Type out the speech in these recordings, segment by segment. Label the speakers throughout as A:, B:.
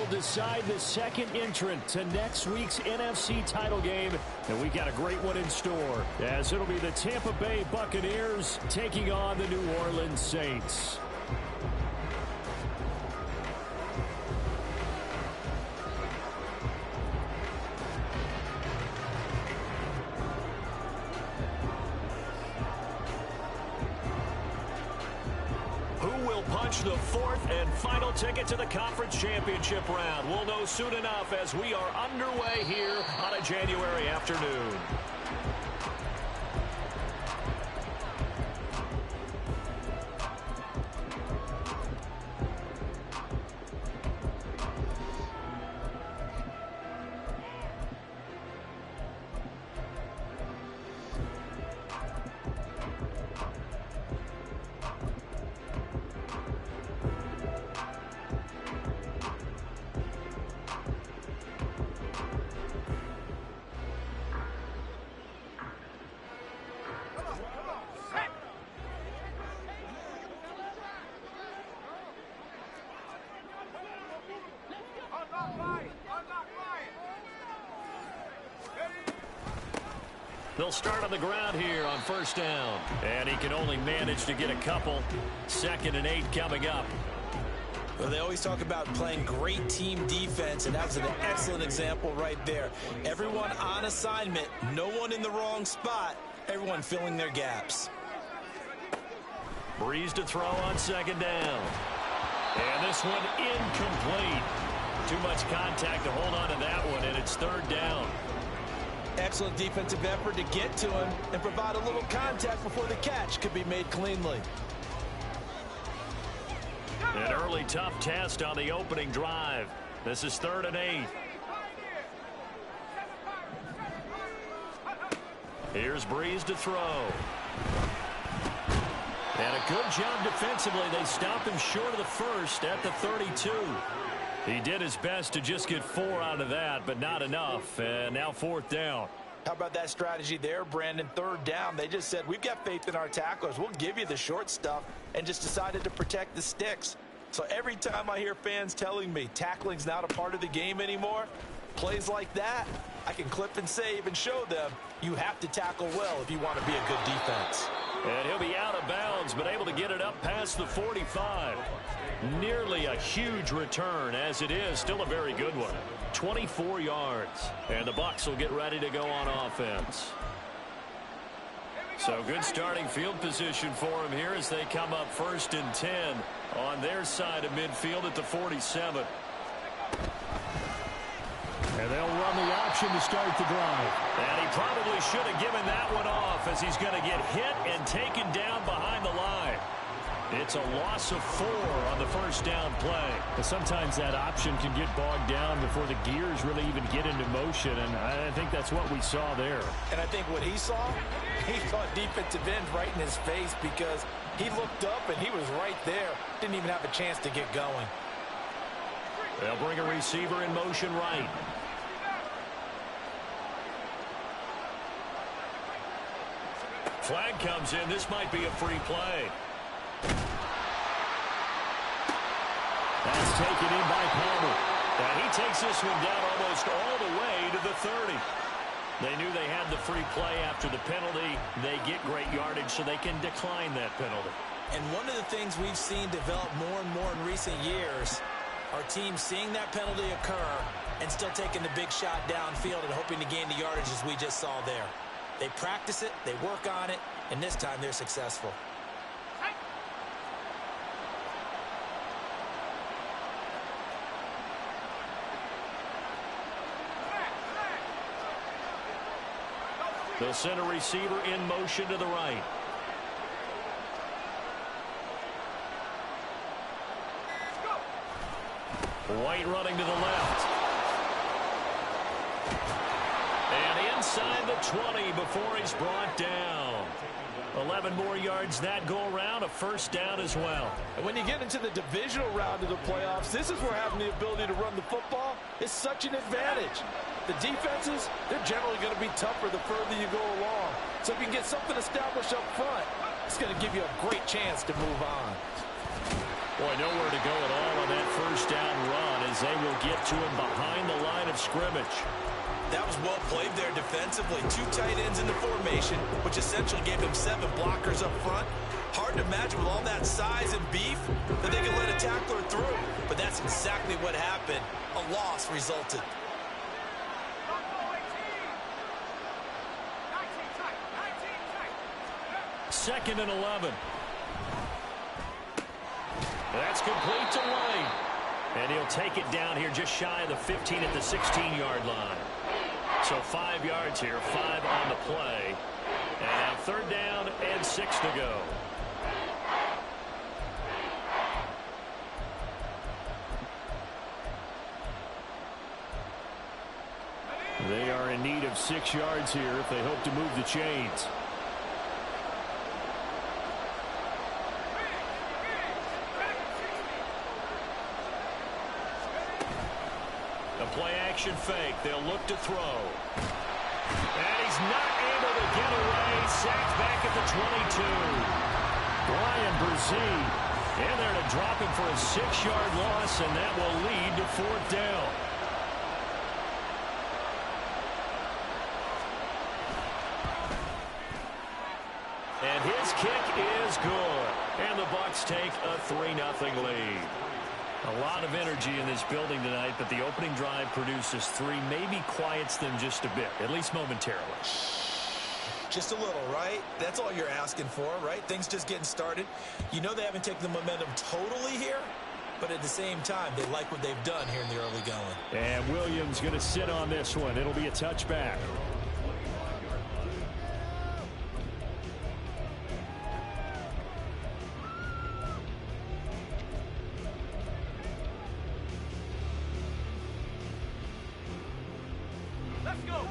A: will decide the second entrant to next week's NFC title game. And we got a great one in store, as it'll be the Tampa Bay Buccaneers taking on the New Orleans Saints. The fourth and final ticket to the conference championship round. We'll know soon enough as we are underway here on a January afternoon. They'll start on the ground here on first down. And he can only manage to get a couple. 2nd and 8 coming up.
B: Well, they always talk about playing great team defense, and that was an excellent example right there. Everyone on assignment, no one in the wrong spot, everyone filling their gaps.
A: Breeze to throw on 2nd down. And this one incomplete. Too much contact to hold on to that one, and it's 3rd down.
B: Excellent defensive effort to get to him and provide a little contact before the catch could be made cleanly.
A: An early tough test on the opening drive. This is 3rd and 8. Here's Breeze to throw. And a good job defensively. They stop him short of the first at the 32. He did his best to just get 4 out of that, but not enough. And now 4th down.
B: How about that strategy there, Brandon? 3rd down. They just said, we've got faith in our tacklers. We'll give you the short stuff, and just decided to protect the sticks. So every time I hear fans telling me tackling's not a part of the game anymore, plays like that, I can clip and save and show them you have to tackle well if you want to be a good defense.
A: And he'll be out of bounds, but able to get it up past the 45. Nearly a huge return, as it is still a very good one. 24 yards. And the Bucs will get ready to go on offense. So good starting field position for him here as they come up 1st and 10 on their side of midfield at the 47. And they'll run the option to start the drive. And he probably should have given that one off, as he's going to get hit and taken down behind the line. It's a loss of 4 on the 1st down play.
C: But sometimes that option can get bogged down before the gears really even get into motion, and I think that's what we saw there.
B: And I think what he saw defensive end right in his face, because he looked up and he was right there. Didn't even have a chance to get going.
A: They'll bring a receiver in motion right. Flag comes in. This might be a free play. That's taken in by Palmer. And he takes this one down almost all the way to the 30. They knew they had the free play after the penalty. They get great yardage, so they can decline that penalty.
B: And one of the things we've seen develop more and more in recent years are teams seeing that penalty occur and still taking the big shot downfield and hoping to gain the yardage as we just saw there. They practice it, they work on it, and this time they're successful.
A: They'll send a receiver in motion to the right. White running to the left. And inside the 20 before he's brought down. 11 more yards that go around, a 1st down as well.
D: And when you get into the divisional round of the playoffs, this is where having the ability to run the football is such an advantage. The defenses, they're generally going to be tougher the further you go along. So if you can get something established up front, it's going to give you a great chance to move on.
A: Boy, nowhere to go at all on that 1st down run as as they will get to him behind the line of scrimmage.
B: That was well played there defensively. 2 tight ends in the formation, which essentially gave them 7 blockers up front. Hard to imagine with all that size and beef that they could let a tackler through. But that's exactly what happened. A loss resulted.
A: Second and 11. That's complete to Lane. And he'll take it down here just shy of the 15 at the 16-yard line. So 5 yards here, 5 on the play. And now 3rd down and 6 to go. They are in need of 6 yards here if they hope to move the chains. A play-action fake. They'll look to throw. And he's not able to get away. Sacked back at the 22. Brian Brzee in there to drop him for a 6-yard loss, and that will lead to 4th down. And his kick is good. And the Bucs take a 3-0 lead. A lot of energy in this building tonight, but the opening drive produces 3, maybe quiets them just a bit, at least momentarily.
B: Just a little, right? That's all you're asking for, right? Things just getting started. You know they haven't taken the momentum totally here, but at the same time, they like what they've done here in the early going.
A: And Williams going to sit on this one. It'll be a touchback.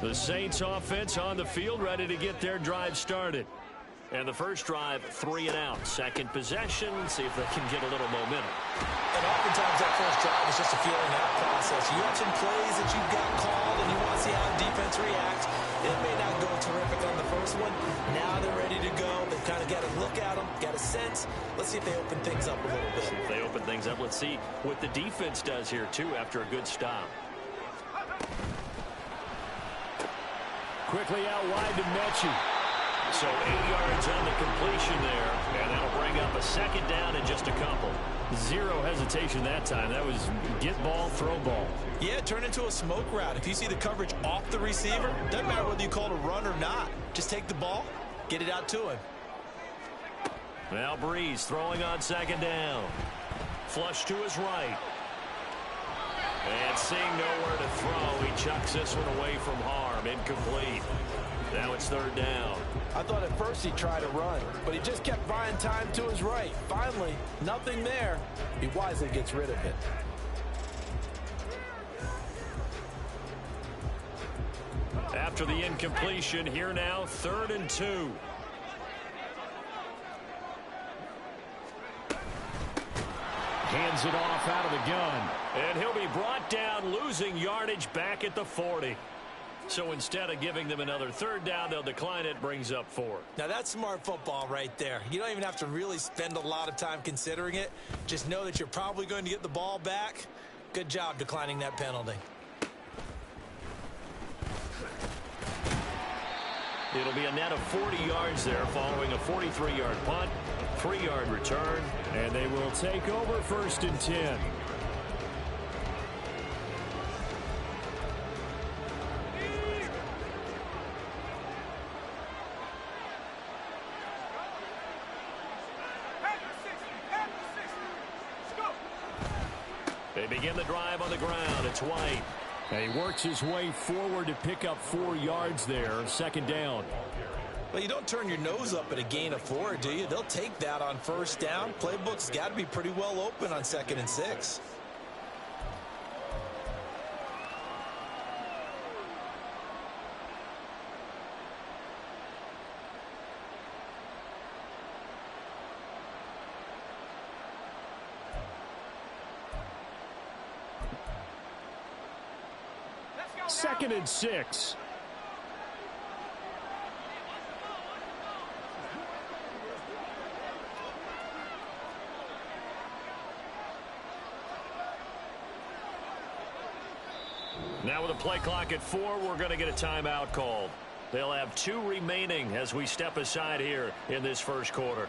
A: The Saints offense on the field, ready to get their drive started. And the first drive, 3 and out. Second possession, see if they can get a little momentum.
B: And oftentimes that first drive is just a feeling out process. You have some plays that you've got called and you want to see how the defense reacts. It may not go terrific on the first one. Now they're ready to go. They've kind of got to look at them, got a sense. Let's see if they open things up a little bit.
A: If they open things up, let's see what the defense does here, too, after a good stop. Quickly out wide to Mechie. So 8 yards on the completion there, and that'll bring up a 2nd down and just a couple. 0 hesitation that time. That was get ball, throw ball.
B: Yeah, turn into a smoke route. If you see the coverage off the receiver, doesn't matter whether you call it a run or not. Just take the ball, get it out to him.
A: Now Breeze throwing on 2nd down. Flush to his right. And seeing nowhere to throw, he chucks this one away from harm. Incomplete. Now it's 3rd down.
D: I thought at first he'd try to run, but he just kept buying time to his right. Finally, nothing there. He wisely gets rid of it.
A: After the incompletion, here now, 3rd and 2. Hands it off out of the gun. And he'll be brought down, losing yardage back at the 40. So instead of giving them another 3rd down, they'll decline it, brings up 4.
B: Now that's smart football right there. You don't even have to really spend a lot of time considering it. Just know that you're probably going to get the ball back. Good job declining that penalty.
A: It'll be a net of 40 yards there following a 43-yard punt, 3-yard return, and they will take over 1st and 10. They begin the drive on the ground. It's White. And he works his way forward to pick up 4 yards there. 2nd down.
B: Well, you don't turn your nose up at a gain of 4, do you? They'll take that on 1st down. Playbook's got to be pretty well open on 2nd and 6.
A: Second and 6. Now with a play clock at 4, we're going to get a timeout called. They'll have 2 remaining as we step aside here in this first quarter.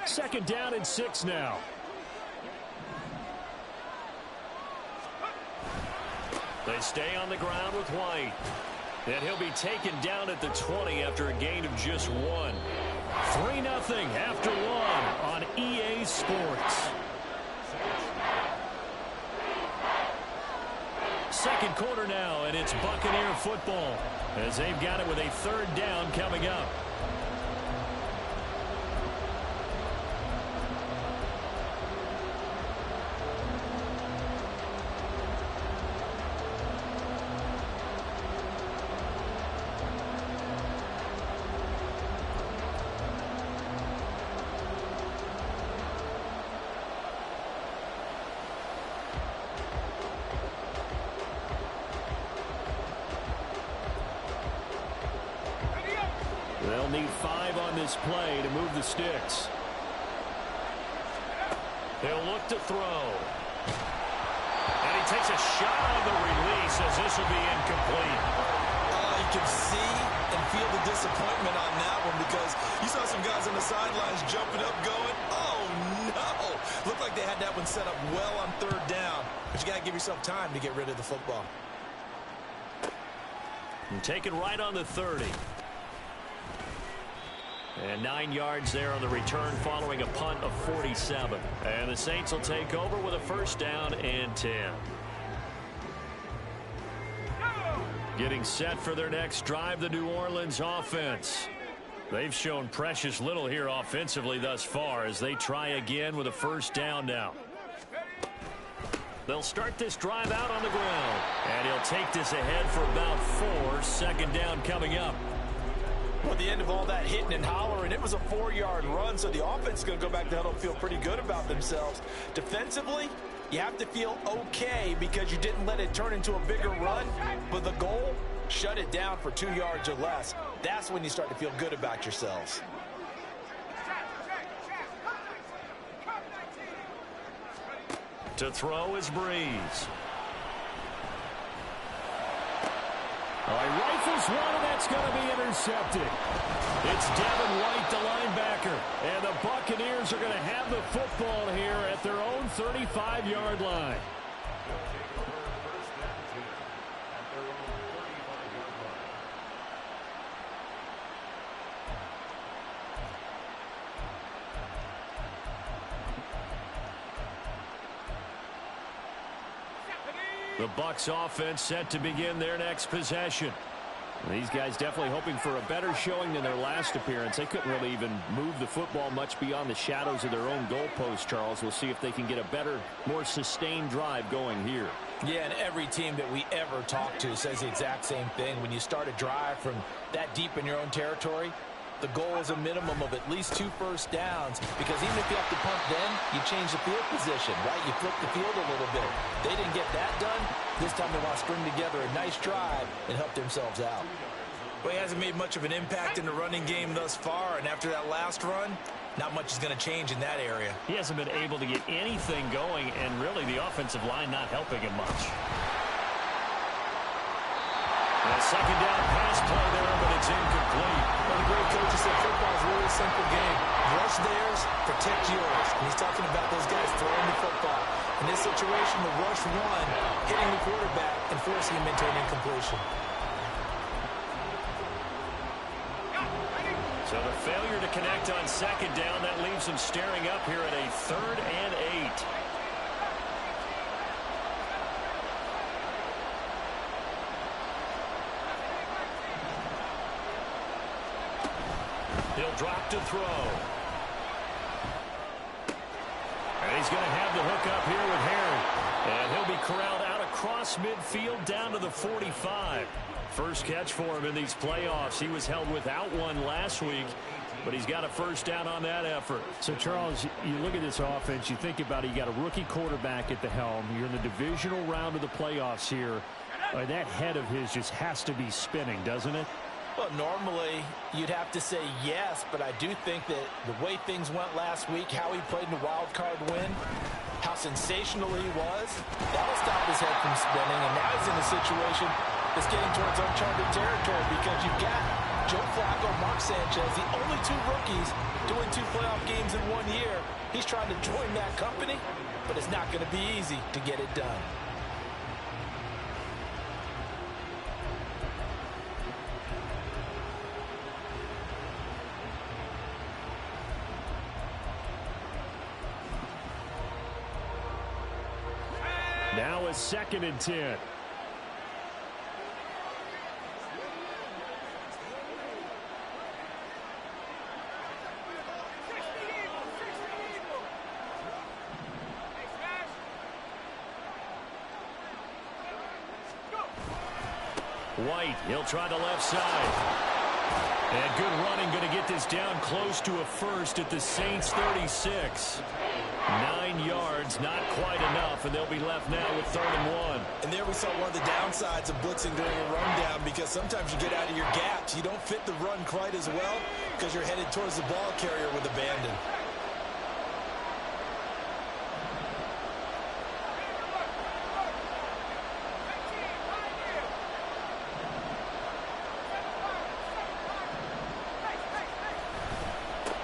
C: Second down and 6 now.
A: They stay on the ground with White. And he'll be taken down at the 20 after a gain of just 1.
C: 3-0 after 1 on EA Sports. Second quarter now, and it's Buccaneer football as they've got it with a 3rd down coming up. They'll need 5 on this play to move the sticks.
A: He'll look to throw. And he takes a shot on the release as this will be incomplete.
B: You can see and feel the disappointment on that one because you saw some guys on the sidelines jumping up going, oh, no. Looked like they had that one set up well on 3rd down. But you got to give yourself time to get rid of the football.
A: And taken right on the 30. And 9 yards there on the return following a punt of 47. And the Saints will take over with a 1st down and 10. Getting set for their next drive, the New Orleans offense. They've shown precious little here offensively thus far as they try again with a 1st down now. They'll start this drive out on the ground. And he'll take this ahead for about 4. 2nd down coming up.
B: Well, at the end of all that hitting and hollering, it was a 4-yard run, so the offense is going to go back to huddle and feel pretty good about themselves. Defensively, you have to feel okay because you didn't let it turn into a bigger run, but the goal, shut it down for 2 yards or less. That's when you start to feel good about yourselves.
A: To throw is Breeze.
C: All right, rifles one, and that's going to be intercepted. It's Devin White, the linebacker. And the Buccaneers are going to have the football here at their own 35-yard line. The Bucs offense set to begin their next possession. These guys definitely hoping for a better showing than their last appearance. They couldn't really even move the football much beyond the shadows of their own goalpost, Charles. We'll see if they can get a better, more sustained drive going here.
B: Yeah, and every team that we ever talk to says the exact same thing. When you start a drive from that deep in your own territory, the goal is a minimum of at least 2 first downs, because even if you have to punt then, you change the field position, right? You flip the field a little bit. They didn't get that done. This time they want to string together a nice drive and help themselves out. Well, he hasn't made much of an impact in the running game thus far, and after that last run, not much is going to change in that area.
C: He hasn't been able to get anything going, and really the offensive line not helping him much.
A: A 2nd down pass play there, but it's incomplete.
B: One of the great coaches said football is really a simple game. Rush theirs, protect yours. And he's talking about those guys throwing the football. In this situation, the rush one, hitting the quarterback and forcing him into an incompletion.
A: So the failure to connect on 2nd down, that leaves them staring up here at a 3rd and 8. He'll drop to throw. And he's going to have the hook up here with Harry. And he'll be corralled out across midfield down to the 45. First catch for him in these playoffs. He was held without one last week, but he's got a 1st down on that effort.
C: So, Charles, you look at this offense, you think about it, you got a rookie quarterback at the helm. You're in the divisional round of the playoffs here. That head of his just has to be spinning, doesn't it?
B: Well, normally you'd have to say yes, but I do think that the way things went last week, how he played in the wild card win, how sensational he was, that'll stop his head from spinning. And now he's in a situation that's getting towards uncharted territory because you've got Joe Flacco, Mark Sanchez, the only two rookies doing 2 playoff games in 1 year. He's trying to join that company, but it's not going to be easy to get it done.
C: Now it's 2nd and 10. White, he'll try the left side. And good running, going to get this down close to a first at the Saints 36. 9 yards, not quite enough, and they'll be left now with 3rd and 1.
D: And there we saw one of the downsides of blitzing during a rundown, because sometimes you get out of your gaps. You don't fit the run quite as well because you're headed towards the ball carrier with abandon.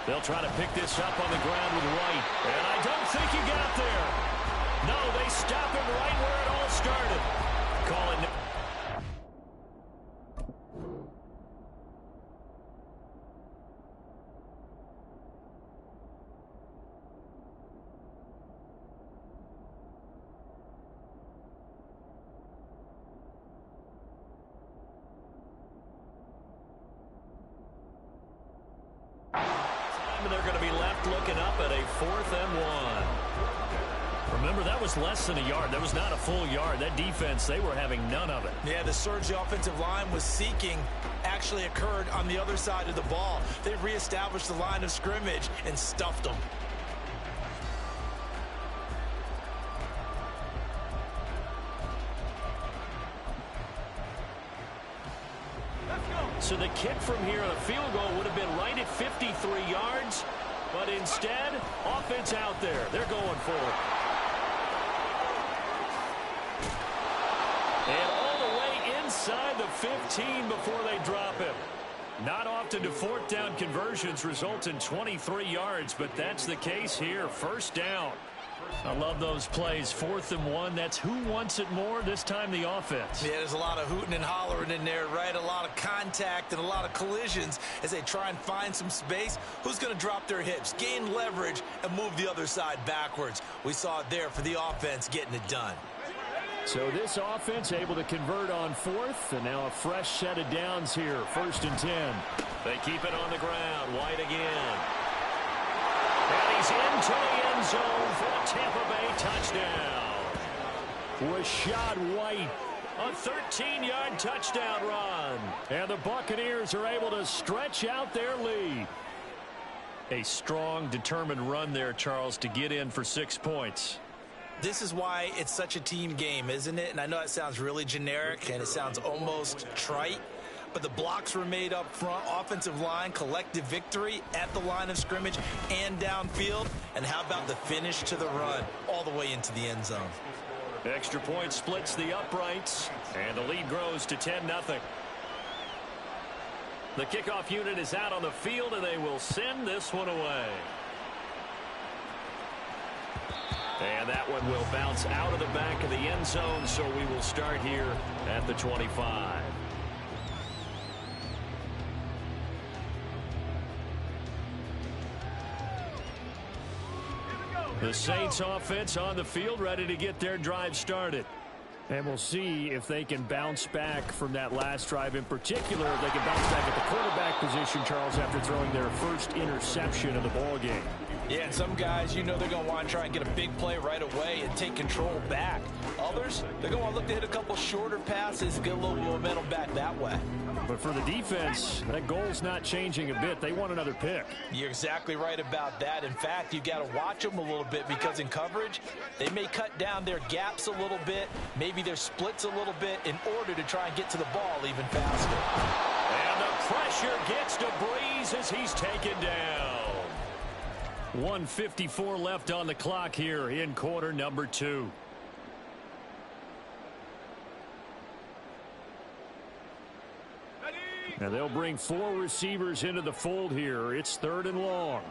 C: They'll try to pick this up on the ground with White. And I don't think he got there. No, they stop him right where it all started. Call it. They're going to be left looking up at a 4th and 1. Remember, that was less than a yard. That was not a full yard. That defense, they were having none of it.
B: Yeah, the surge the offensive line was seeking actually occurred on the other side of the ball. They reestablished the line of scrimmage and stuffed them.
C: So the kick from here, the field goal would have been right at 53 yards, but instead, offense out there. They're going for it. And all the way inside the 15 before they drop him. Not often do 4th down conversions result in 23 yards, but that's the case here. 1st down. I love those plays. 4th and 1. That's who wants it more, this time the offense.
B: Yeah, there's a lot of hooting and hollering in there, right? A lot of contact and a lot of collisions as they try and find some space. Who's going to drop their hips, gain leverage, and move the other side backwards? We saw it there for the offense getting it done.
C: So this offense able to convert on 4th, and now a fresh set of downs here. 1st and 10. They keep it on the ground. White again. And he's into the end zone for a Tampa Bay touchdown. Rashad White, a 13-yard touchdown run. And the Buccaneers are able to stretch out their lead. A strong, determined run there, Charles, to get in for 6 points.
B: This is why it's such a team game, isn't it? And I know it sounds really generic and it sounds almost trite, but the blocks were made up front, offensive line, collective victory at the line of scrimmage and downfield. And how about the finish to the run all the way into the end zone?
C: Extra point splits the uprights, and the lead grows to 10-0. The kickoff unit is out on the field, and they will send this one away. And that one will bounce out of the back of the end zone, so we will start here at the 25. The Saints offense on the field, ready to get their drive started. And we'll see if they can bounce back from that last drive in particular. If they can bounce back at the quarterback position, Charles, after throwing their first interception of the ball game.
B: Yeah, and some guys, you know they're going to want to try and get a big play right away and take control back. Others, they're going to want to look to hit a couple shorter passes and get a little momentum back that way.
C: But for the defense, that goal's not changing a bit. They want another pick.
B: You're exactly right about that. In fact, you got to watch them a little bit because in coverage, they may cut down their gaps a little bit, maybe their splits a little bit in order to try and get to the ball even faster.
C: And a
A: pressure gets to Breeze as he's taken down.
C: 1:54 left on the clock here in quarter number 2. And they'll bring 4 receivers into the fold here. It's 3rd and long.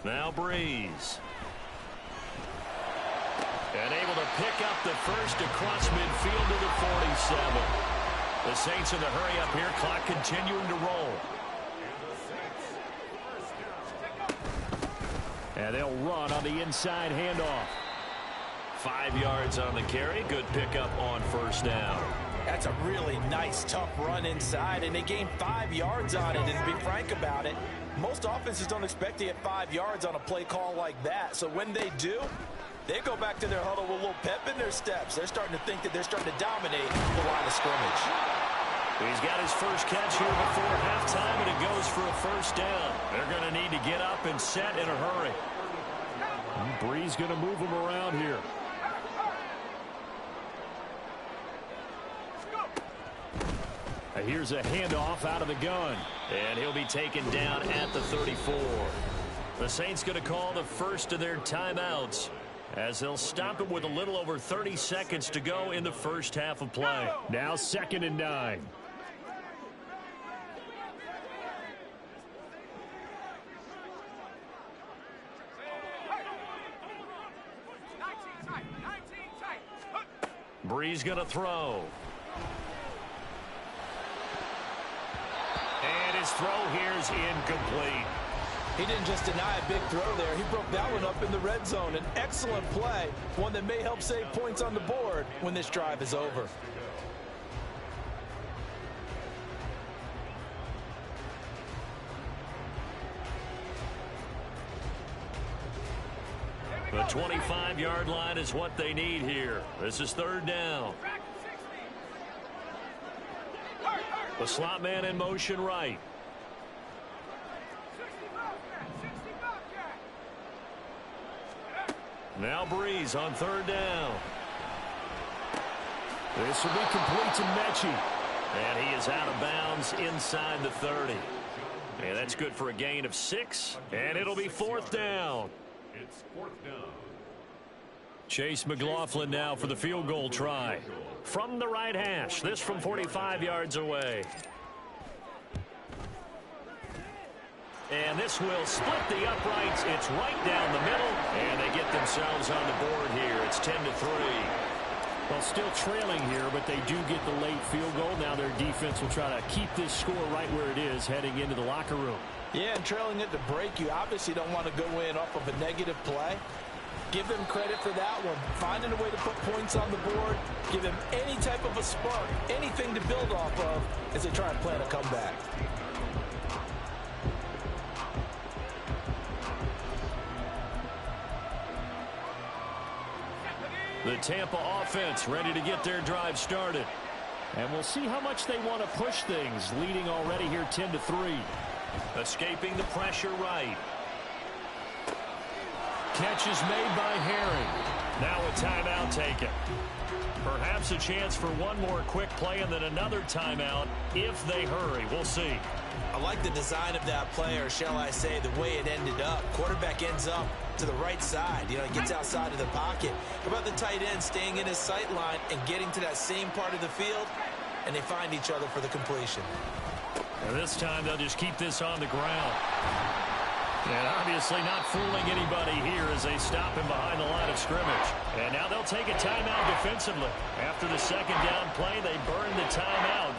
A: Now Breeze. And able to pick up the first across midfield to the 47. The Saints in the hurry up here. Clock continuing to roll.
C: And they'll run on the inside handoff.
A: 5 yards on the carry. Good pickup on first down.
B: That's a really nice, tough run inside, and they gained 5 yards on it. And to be frank about it, most offenses don't expect to get 5 yards on a play call like that. So when they do, they go back to their huddle with a little pep in their steps. They're starting to think that they're starting to dominate the line of scrimmage.
A: He's got his first catch here before halftime, and it goes for a first down. They're going to need to get up and set in a hurry.
C: Breeze going to move him around here. Here's a handoff out of the gun.
A: And he'll be taken down at the 34. The Saints going to call the first of their timeouts, as they'll stop it with a little over 30 seconds to go in the first half of play.
C: Now 2nd and 9.
A: Breeze going to throw. And his throw here is incomplete.
B: He didn't just deny a big throw there. He broke that one up in the red zone. An excellent play, one that may help save points on the board when this drive is over.
A: The 25-yard line is what they need here. This is 3rd down. The slot man in motion right. Now Breeze on 3rd down.
C: This will be complete to Mechie.
A: And he is out of bounds inside the 30. And that's good for a gain of 6. And it'll be 4th down.
E: It's 4th down.
C: Chase McLaughlin now for the field goal try.
A: From the right hash, this from 45 yards away. And this will split the uprights. It's right down the middle, and they get themselves on the board here. It's 10-3.
C: Well, still trailing here, but they do get the late field goal. Now their defense will try to keep this score right where it is heading into the locker room.
B: Yeah, and trailing it to break, you obviously don't want to go in off of a negative play. Give them credit for that one. Finding a way to put points on the board. Give them any type of a spark, anything to build off of as they try and plan a comeback.
A: The Tampa offense ready to get their drive started.
C: And we'll see how much they want to push things, leading already here 10-3.
A: Escaping the pressure right.
C: Catch is made by Herring.
A: Now a timeout taken. Perhaps a chance for one more quick play and then another timeout if they hurry. We'll see.
B: I like the design of that play, or shall I say the way it ended up. Quarterback ends up to the right side. You know, he gets outside of the pocket. How about the tight end staying in his sight line and getting to that same part of the field, and they find each other for the completion.
A: And this time they'll just keep this on the ground. And obviously not fooling anybody here as they stop him behind the line of scrimmage. And now they'll take a timeout defensively. After the 2nd down play, they burn the timeout,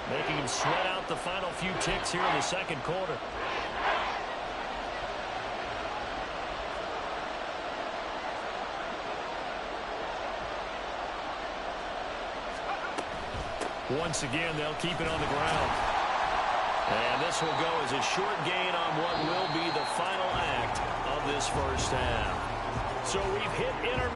A: making him sweat out the final few ticks here in the 2nd quarter. Once again, they'll keep it on the ground. And this will go as a short gain on what will be the final act of this first half. So we've hit intermission.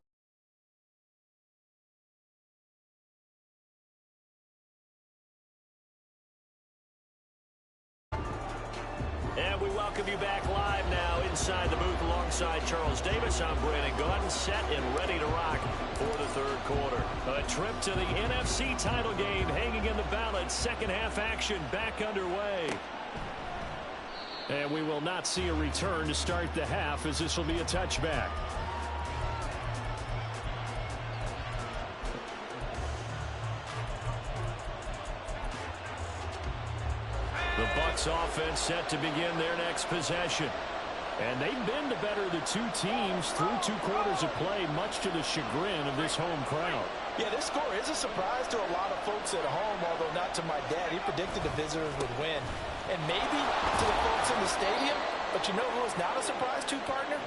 A: And we welcome you back live now inside the booth alongside Charles Davis. I'm Brandon Gaudin, set and ready to rock for the third quarter. A trip to the NFC title game hanging in the balance. Second half action back underway. And we will not see a return to start the half, as this will be a touchback. The Bucs offense set to begin their next possession. And they've been the better of the two teams through 2 quarters of play, much to the chagrin of this home crowd.
B: Yeah, this score is a surprise to a lot of folks at home, although not to my dad. He predicted the visitors would win. And maybe to the folks in the stadium. But you know who is not a surprise to, partner?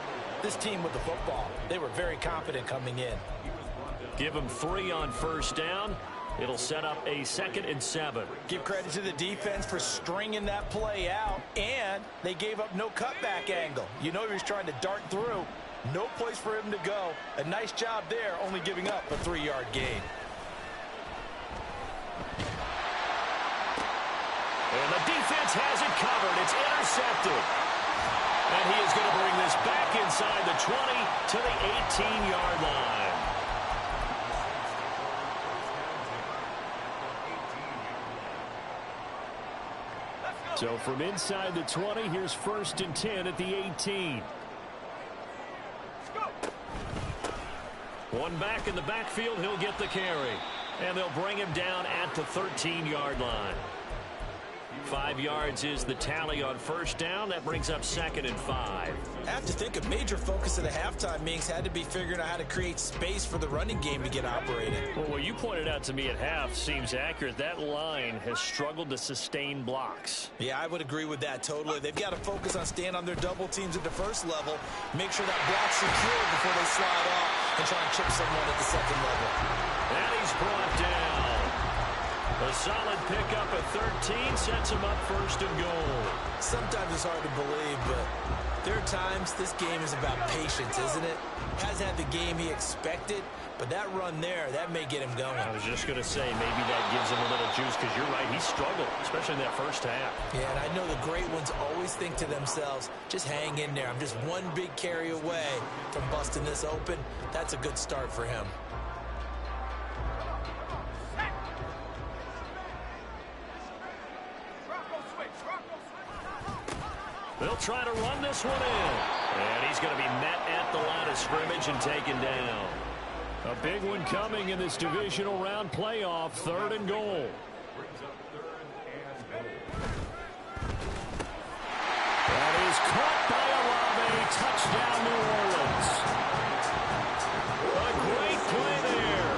B: This team with the football. They were very confident coming in.
A: Give them 3 on first down. It'll set up a 2nd and 7.
B: Give credit to the defense for stringing that play out, and they gave up no cutback angle. You know he was trying to dart through. No place for him to go. A nice job there, only giving up a 3-yard gain.
A: And the defense has it covered. It's intercepted. And he is going to bring this back inside the 20 to the 18-yard line. So from inside the 20, here's 1st and 10 at the 18. One back in the backfield, he'll get the carry. And they'll bring him down at the 13-yard line. 5 yards is the tally on first down. That brings up 2nd and 5.
B: I have to think a major focus of the halftime meetings had to be figuring out how to create space for the running game to get operating.
A: Well, what you pointed out to me at half seems accurate. That line has struggled to sustain blocks.
B: Yeah, I would agree with that totally. They've got to focus on staying on their double teams at the first level, make sure that block's secure before they slide off and try and chip someone at the second level.
A: And he's brought down. A solid pickup at 13 sets him up 1st and goal.
B: Sometimes it's hard to believe, but there are times this game is about patience, isn't it? Hasn't had the game he expected, but that run there, that may get him going.
A: I was just going to say, maybe that gives him a little juice, because you're right, he struggled, especially in that first half.
B: Yeah, and I know the great ones always think to themselves, just hang in there. I'm just one big carry away from busting this open. That's a good start for him.
A: They'll try to run this one in. And he's going to be met at the line of scrimmage and taken down. A big one coming in this divisional round playoff, 3rd and goal. That is caught by Olave. Touchdown, New Orleans. A great play there.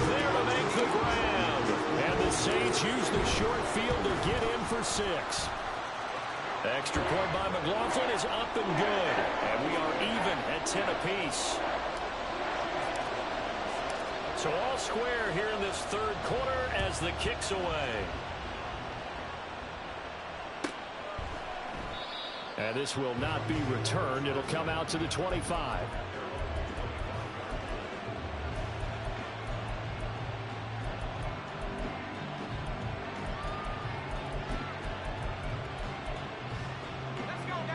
A: There to make the grab. And the Saints use the short field to get in for 6. Extra point by McLaughlin is up and good. And we are even at 10 apiece. So all square here in this 3rd quarter as the kick's away. And this will not be returned. It'll come out to the 25.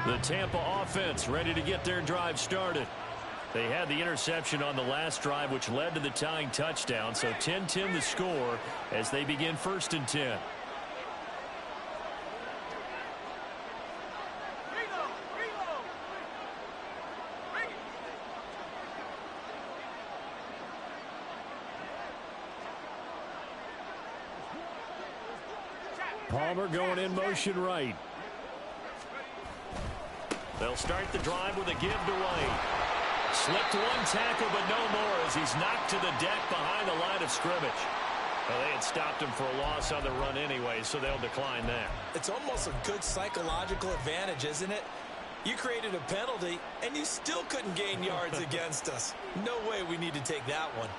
A: The Tampa offense ready to get their drive started. They had the interception on the last drive, which led to the tying touchdown. So 10-10 the score as they begin 1st and 10. Palmer going in motion right. They'll start the drive with a give to White. Slipped one tackle, but no more as he's knocked to the deck behind the line of scrimmage. Well, they had stopped him for a loss on the run anyway, so they'll decline that.
B: It's almost a good psychological advantage, isn't it? You created a penalty, and you still couldn't gain yards against us. No way we need to take that one.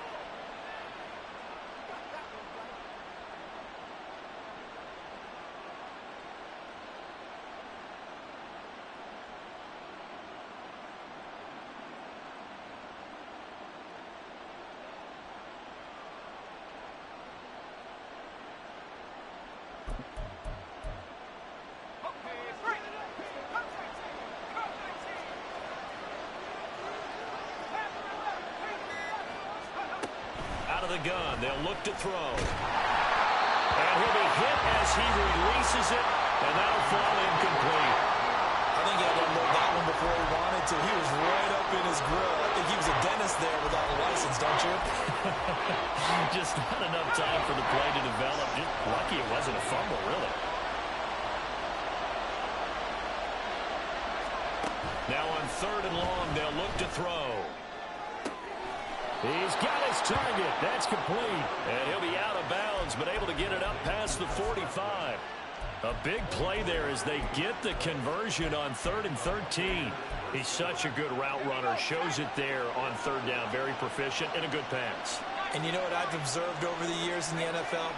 A: the gun. They'll look to throw. And he'll be hit as he releases it, and that'll fall incomplete.
D: I think he had to unload that one before he wanted to. He was right up in his grill. I think he was a dentist there without a license, don't you?
A: Just not enough time for the play to develop. Just lucky it wasn't a fumble, really. Now on 3rd and long, they'll look to throw. He's got his target. That's complete. And he'll be out of bounds, but able to get it up past the 45. A big play there as they get the conversion on 3rd and 13. He's such a good route runner. Shows it there on 3rd down. Very proficient and a good pass.
D: And you know what I've observed over the years in the NFL?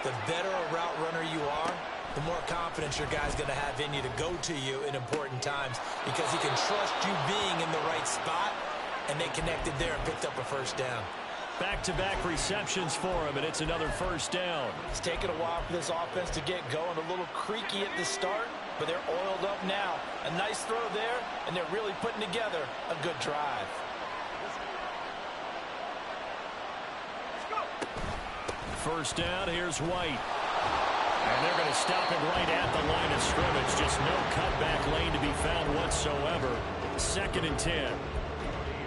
D: The better a route runner you are, the more confidence your guy's going to have in you to go to you in important times because he can trust you being in the right spot, and they connected there and picked up a 1st down.
A: Back-to-back receptions for him, and it's another 1st down.
D: It's taken a while for this offense to get going. A little creaky at the start, but they're oiled up now. A nice throw there, and they're really putting together a good drive.
A: First down, here's White. And they're going to stop it right at the line of scrimmage. Just no cutback lane to be found whatsoever. 2nd and 10.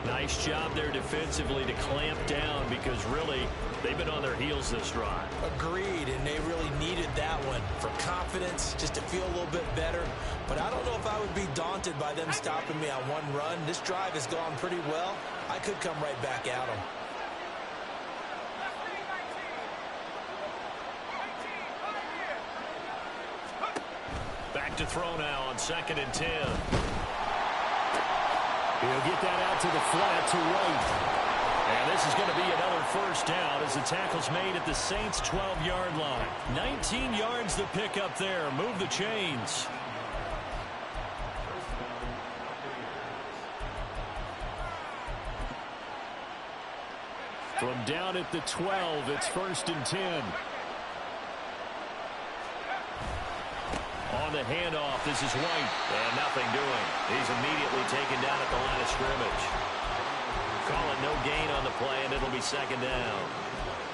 A: Nice job there defensively to clamp down because really they've been on their heels this drive.
D: Agreed, and they really needed that one for confidence, just to feel a little bit better. But I don't know if I would be daunted by them stopping me on one run. This drive has gone pretty well. I could come right back at them.
A: Back to throw now on 2nd and 10. He'll get that out to the flat to White. And this is going to be another 1st down as the tackle's made at the Saints' 12-yard line. 19 yards to pick up there. Move the chains. From down at the 12, it's 1st and 10. On the handoff, this is White. And nothing doing. He's immediately taken down at the line of scrimmage. Call it no gain on the play, and it'll be 2nd down.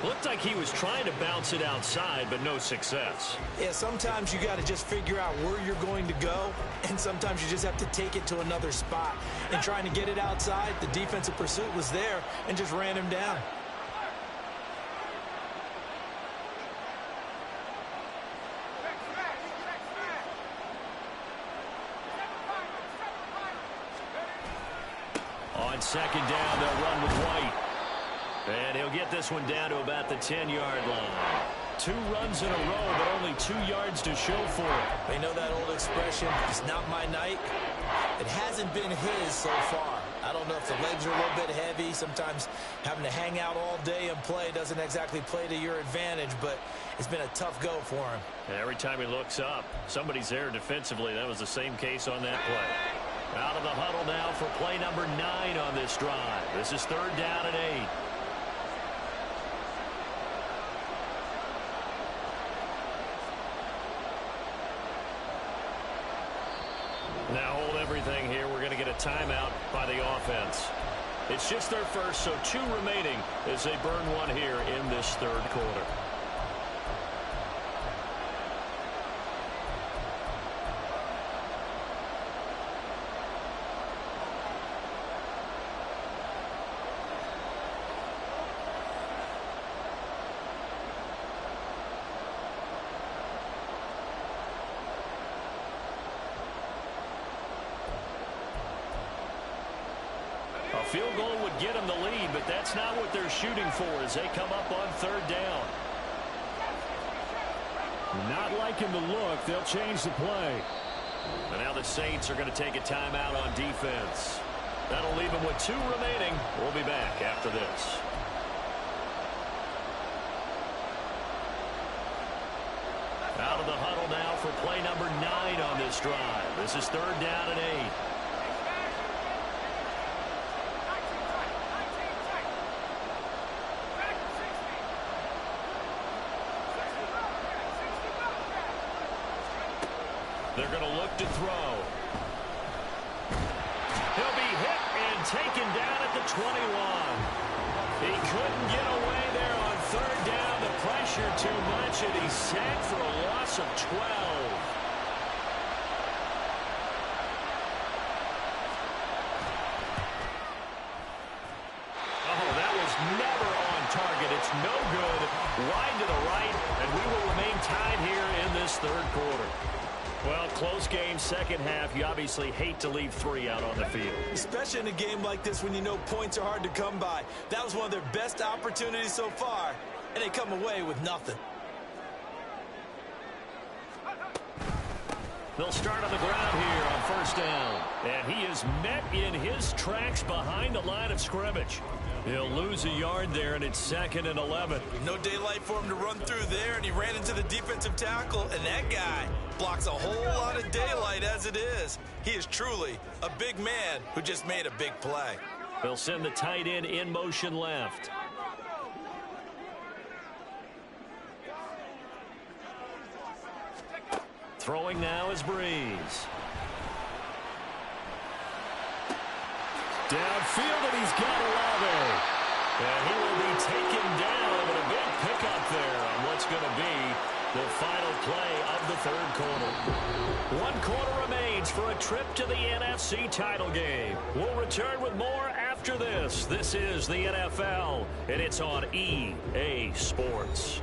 A: Looked like he was trying to bounce it outside, but no success.
D: Yeah, sometimes you got to just figure out where you're going to go, and sometimes you just have to take it to another spot. And trying to get it outside, the defensive pursuit was there and just ran him down.
A: On 2nd down, they'll run with White. And he'll get this one down to about the 10-yard line. 2 runs in a row, but only 2 yards to show for it.
D: They know that old expression, it's not my night. It hasn't been his so far. I don't know if the legs are a little bit heavy. Sometimes having to hang out all day and play doesn't exactly play to your advantage, but it's been a tough go for him.
A: And every time he looks up, somebody's there defensively. That was the same case on that play. Out of the huddle now for play number 9 on this drive. This is 3rd down and 8. Now hold everything here. We're going to get a timeout by the offense. It's just their first, so 2 remaining as they burn one here in this 3rd quarter. A field goal would get them the lead, but that's not what they're shooting for as they come up on 3rd down. Not liking the look. They'll change the play. And now the Saints are going to take a timeout on defense. That'll leave them with 2 remaining. We'll be back after this. Out of the huddle now for play number 9 on this drive. This is 3rd down and 8. They're going to look to throw. He'll be hit and taken down at the 21. He couldn't get away there on third down. The pressure too much, and he's sacked for a loss of 12. Never on target. It's no good. Wide to the right, and we will remain tied here in this third quarter. Well, close game, second half. You obviously hate to leave 3 out on the field.
B: Especially in a game like this when you know points are hard to come by. That was one of their best opportunities so far, and they come away with nothing.
A: They'll start on the ground here on first down. And he is met in his tracks behind the line of scrimmage. He'll lose a yard there, and it's 2nd and 11.
B: No daylight for him to run through there, and he ran into the defensive tackle, and that guy blocks a whole lot of daylight as it is. He is truly a big man who just made a big play.
A: They'll send the tight end in motion left. Throwing now is Breeze. Downfield, and he's got Olave. And he will be taken down, but a big pickup there on what's going to be the final play of the third quarter. 1 quarter remains for a trip to the NFC title game. We'll return with more after this. This is the NFL, and it's on EA Sports.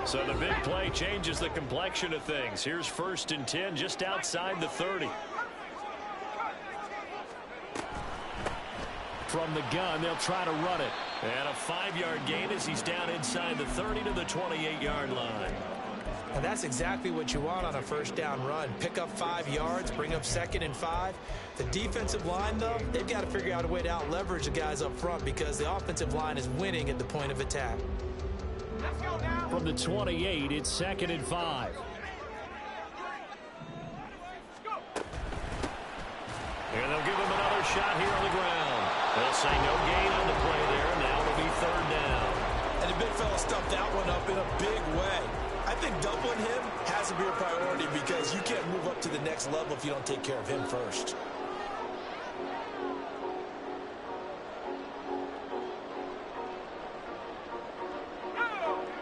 A: So the big play changes the complexion of things. Here's 1st and 10 just outside the 30. From the gun, they'll try to run it. And a 5-yard gain as he's down inside the 30 to the 28-yard line.
B: And that's exactly what you want on a first down run. Pick up 5 yards, bring up 2nd and 5. The defensive line, though, they've got to figure out a way to out-leverage the guys up front because the offensive line is winning at the point of attack.
A: From the 28, it's 2nd and 5. And they'll give him another shot here on the ground. They'll say no gain on the play there. Now it'll be 3rd down.
B: And the big fella stuffed that one up in a big way. I think doubling him has to be a priority because you can't move up to the next level if you don't take care of him first.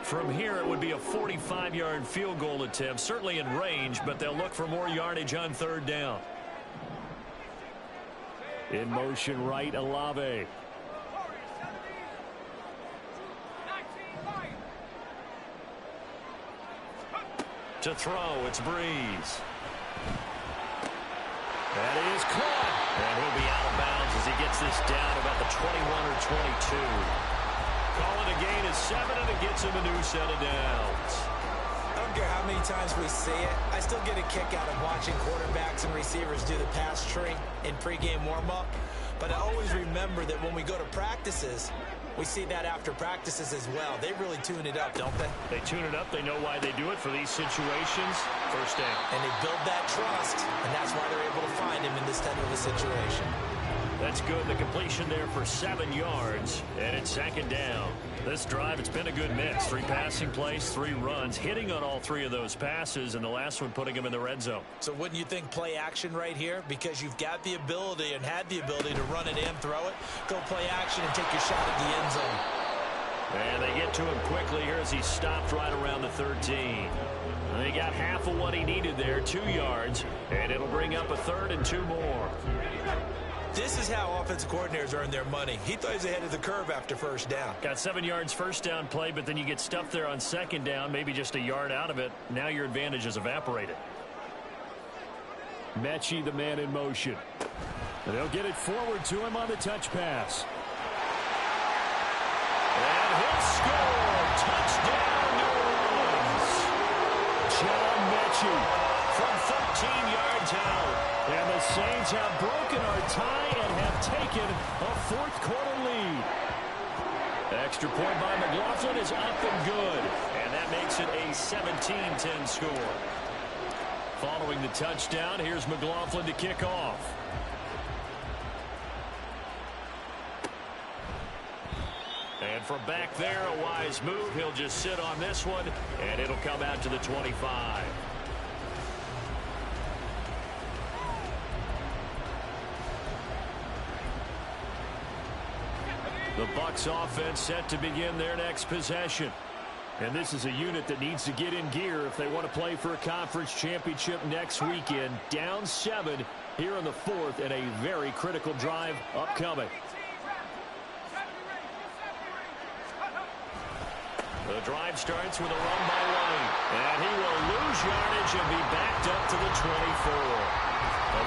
A: From here, it would be a 45-yard field goal attempt, certainly in range, but they'll look for more yardage on 3rd down. In motion right, Olave. To throw, it's Breeze. That is caught. And he'll be out of bounds as he gets this down about the 21 or 22. Calling a gain is 7, and it gets him a new set of downs.
B: I don't care how many times we see it. I still get a kick out of watching quarterbacks and receivers do the pass tree in pregame warm-up. But I always remember that when we go to practices, we see that after practices as well. They really tune it up, don't they?
A: They tune it up. They know why they do it for these situations. First down.
B: And they build that trust, and that's why they're able to find him in this type of a situation.
A: That's good. The completion there for 7 yards, and it's 2nd down. This drive, it's been a good mix. 3 passing plays, 3 runs, hitting on all 3 of those passes, and the last one putting him in the red zone.
B: So wouldn't you think play action right here? Because you've got the ability and had the ability to run it and throw it. Go play action and take your shot at the end zone.
A: And they get to him quickly here as he stopped right around the 13. They got half of what he needed there, 2 yards, and it'll bring up a 3rd and 2 more.
B: This is how offensive coordinators earn their money. He thought he was ahead of the curve after first down.
A: Got 7 yards first down play, but then you get stuffed there on 2nd down, maybe just a yard out of it. Now your advantage is evaporated. Mechie, the man in motion. And they'll get it forward to him on the touch pass. And he'll score. Touchdown, New Orleans. John Mechie from 13 yards out. And the Saints have broken our tie and have taken a 4th quarter lead. Extra point by McLaughlin is up and good. And that makes it a 17-10 score. Following the touchdown, here's McLaughlin to kick off.
C: from back there, a wise move. He'll just sit on this one, and it'll come out to the 25. The Bucs offense set to begin their next possession. And this is a unit that needs to get in gear if they want to play for a conference championship next weekend. Down 7 here in the 4th, and a very critical drive upcoming. The drive starts with a run by White. And he will lose yardage and be backed up to the 24.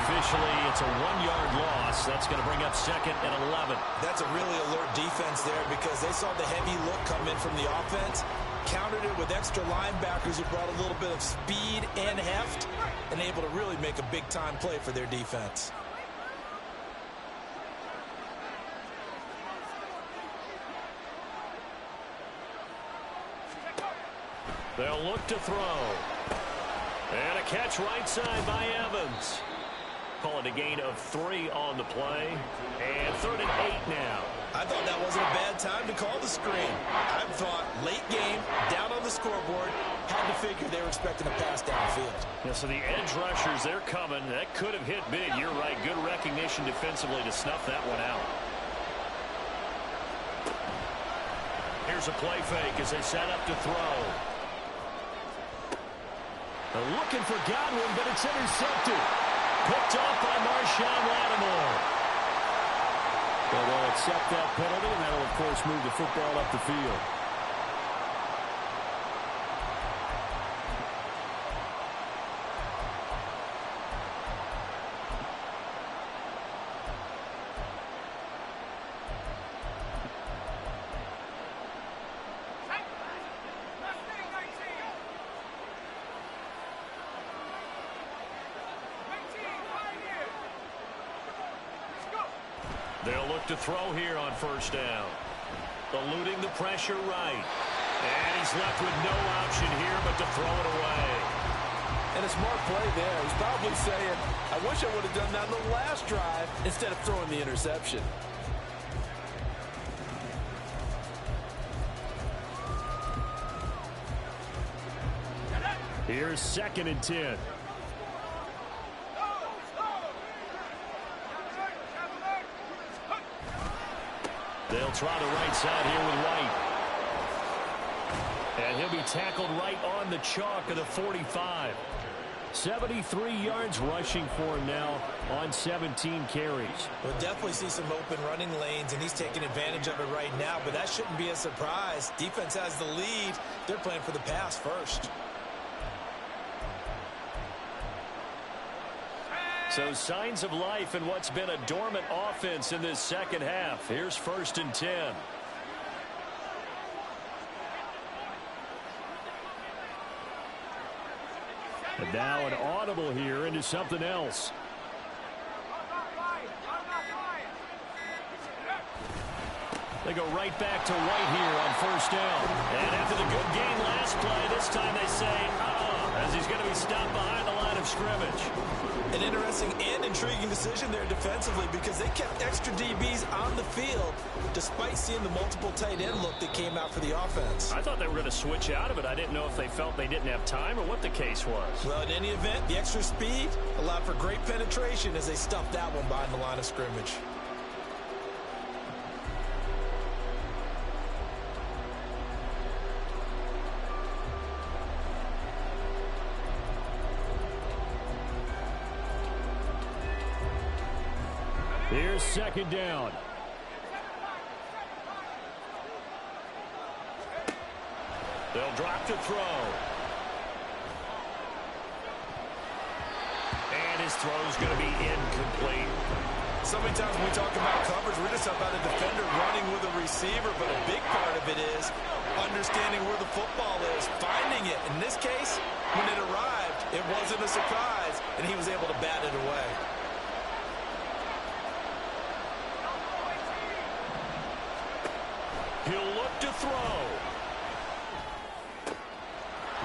C: Officially, it's a 1-yard loss. That's going to bring up 2nd and 11.
B: That's a really alert defense there because they saw the heavy look come in from the offense, countered it with extra linebackers who brought a little bit of speed and heft, and able to really make a big-time play for their defense.
C: They'll look to throw. And a catch right side by Evans. Call it a gain of 3 on the play. And 3rd and 8 now.
B: I thought that wasn't a bad time to call the screen. I thought late game, down on the scoreboard, had to figure they were expecting a pass downfield.
C: Yeah, so the edge rushers, they're coming. That could have hit big. You're right. Good recognition defensively to snuff that one out. Here's a play fake as they set up to throw. They're looking for Godwin, but it's intercepted. Picked off by Marshawn Lattimore. Well, they'll accept that penalty, and that'll, of course, move the football up the field. They'll look to throw here on 1st down. Eluding the pressure right. And he's left with no option here but to throw it away.
D: And a smart play there. He's probably saying, I wish I would have done that in the last drive instead of throwing the interception.
C: Here's 2nd and 10. They'll try the right side here with White. And he'll be tackled right on the chalk of the 45. 73 yards rushing for him now on 17 carries.
B: We'll definitely see some open running lanes, and he's taking advantage of it right now, but that shouldn't be a surprise. Defense has the lead. They're playing for the pass first.
C: So signs of life in what's been a dormant offense in this second half. Here's 1st and 10. And now an audible here into something else. They go right back to White here on 1st down. And after the good game last play, this time they say, as he's going to be stopped behind the line of scrimmage.
B: An interesting and intriguing decision there defensively because they kept extra DBs on the field despite seeing the multiple tight end look that came out for the offense.
C: I thought they were going to switch out of it. I didn't know if they felt they didn't have time or what the case was.
B: Well, in any event, the extra speed allowed for great penetration as they stuffed that one behind the line of scrimmage.
C: Here's 2nd down. They'll drop to throw. And his throw's going to be incomplete.
B: So many times when we talk about coverage, we're just about a defender running with a receiver, but a big part of it is understanding where the football is, finding it. In this case, when it arrived, it wasn't a surprise, and he was able to bat it away.
C: He'll look to throw.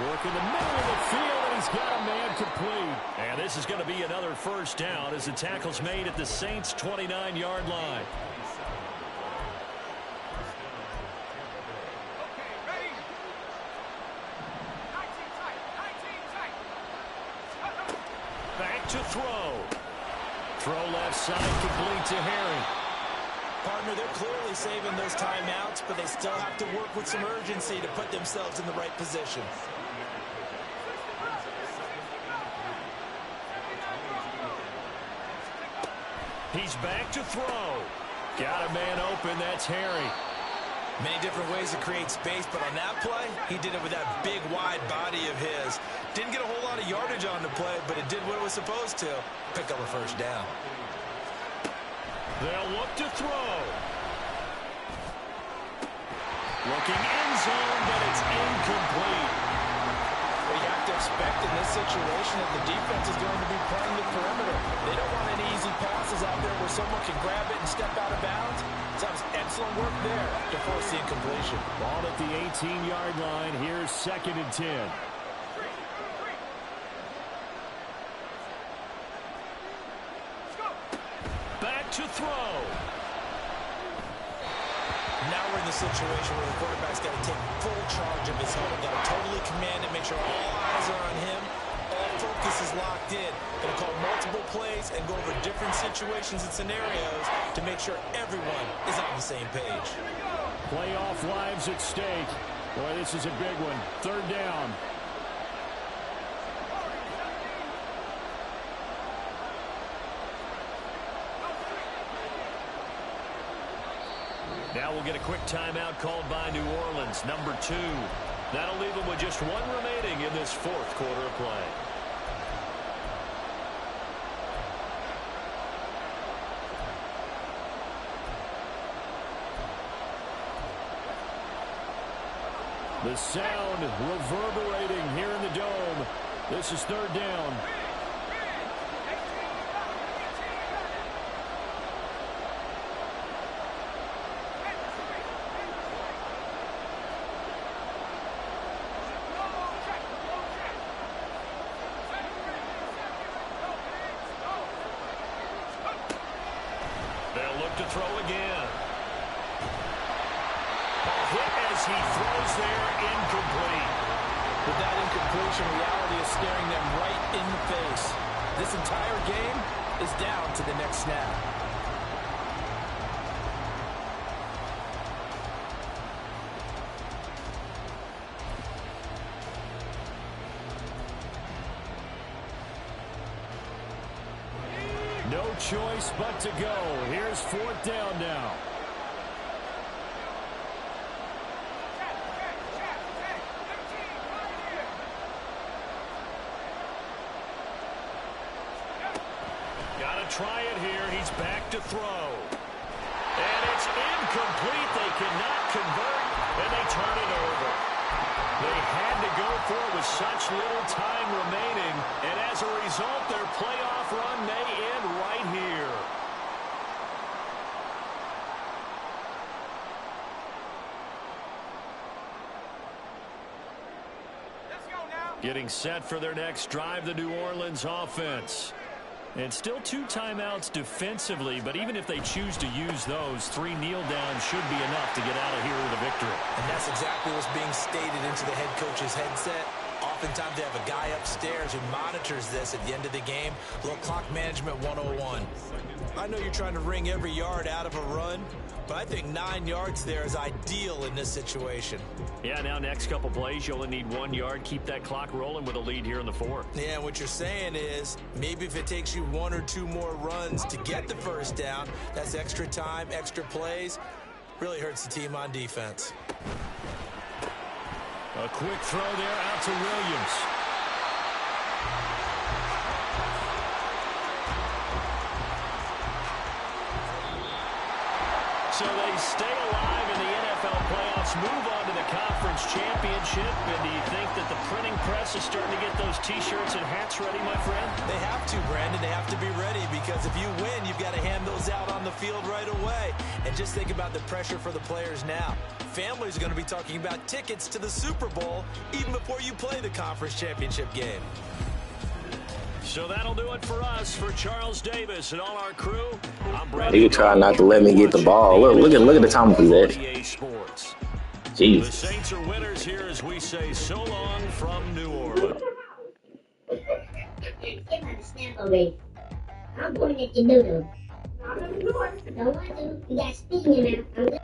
C: Work in the middle of the field, and he's got a man complete. And this is going to be another 1st down as the tackle's made at the Saints' 29-yard line.
A: to throw. Throw left side, complete to Harry.
B: Partner, they're clearly saving those timeouts, but they still have to work with some urgency to put themselves in the right position.
A: He's back to throw. Got a man open, that's Harry.
B: Many different ways to create space, but on that play, he did it with that big, wide body of his. Didn't get a whole lot of yardage on the play, but it did what it was supposed to. Pick up a first down.
A: They'll look to throw. Looking end zone, but it's incomplete.
D: Well, you have to expect in this situation that the defense is going to be playing the perimeter. They don't want any easy passes out there where someone can grab it and step out of bounds. So that was excellent work there to force the incompletion.
A: Ball at the 18-yard line. Here's 2nd and 10. Back to throw.
B: Now we're in the situation where the quarterback's got to take full charge of his home. Got to totally command it, make sure all eyes are on him. All focus is locked in. Going to call multiple plays and go over different situations and scenarios to make sure everyone is on the same page.
A: Playoff lives at stake. Boy, this is a big one. 3rd down. Now we'll get a quick timeout called by New Orleans, number 2. That'll leave them with just 1 remaining in this 4th quarter of play. The sound reverberating here in the dome. This is 3rd down. They'll look to throw again. Hit as he throws there, incomplete.
D: With that incompletion, reality is staring them right in the face. This entire game is down to the next snap.
A: No choice but to go. Here's 4th down now. Try it here. He's back to throw. And it's incomplete. They cannot convert, and they turn it over. They had to go for it with such little time remaining, and as a result, their playoff run may end right here.
E: Let's go now.
A: Getting set for their next drive, the New Orleans offense. And still 2 timeouts defensively, but even if they choose to use those, 3 kneel downs should be enough to get out of here with a victory.
B: And that's exactly what's being stated into the head coach's headset. Oftentimes they have a guy upstairs who monitors this at the end of the game. A little clock management 101. I know you're trying to wring every yard out of a run, but I think 9 yards there is ideal in this situation.
A: Yeah, now next couple plays, you only need 1 yard. Keep that clock rolling with a lead here in the 4th.
B: Yeah, and what you're saying is maybe if it takes you 1 or 2 more runs to get the first down, that's extra time, extra plays. Really hurts the team on defense.
A: A quick throw there out to Williams. So they stay alive in the NFL playoffs, move on to the conference championship. And do you think that the printing press is starting to get those T-shirts and hats ready, my friend?
B: They have to, Brandon. They have to be ready because if you win, you've got to hand those out on the field right away. And just think about the pressure for the players now. Families are going to be talking about tickets to the Super Bowl even before you play the conference championship game.
A: So that'll do it for us. For Charles Davis and all our crew, I'm Brandon.
F: He try not to let me get the ball. Look at the time of that.
A: The Saints are winners here as we say so long from New Orleans.
G: to snap already. I'm going at your noodle. Don't want to. You got spit in your mouth. I'm good.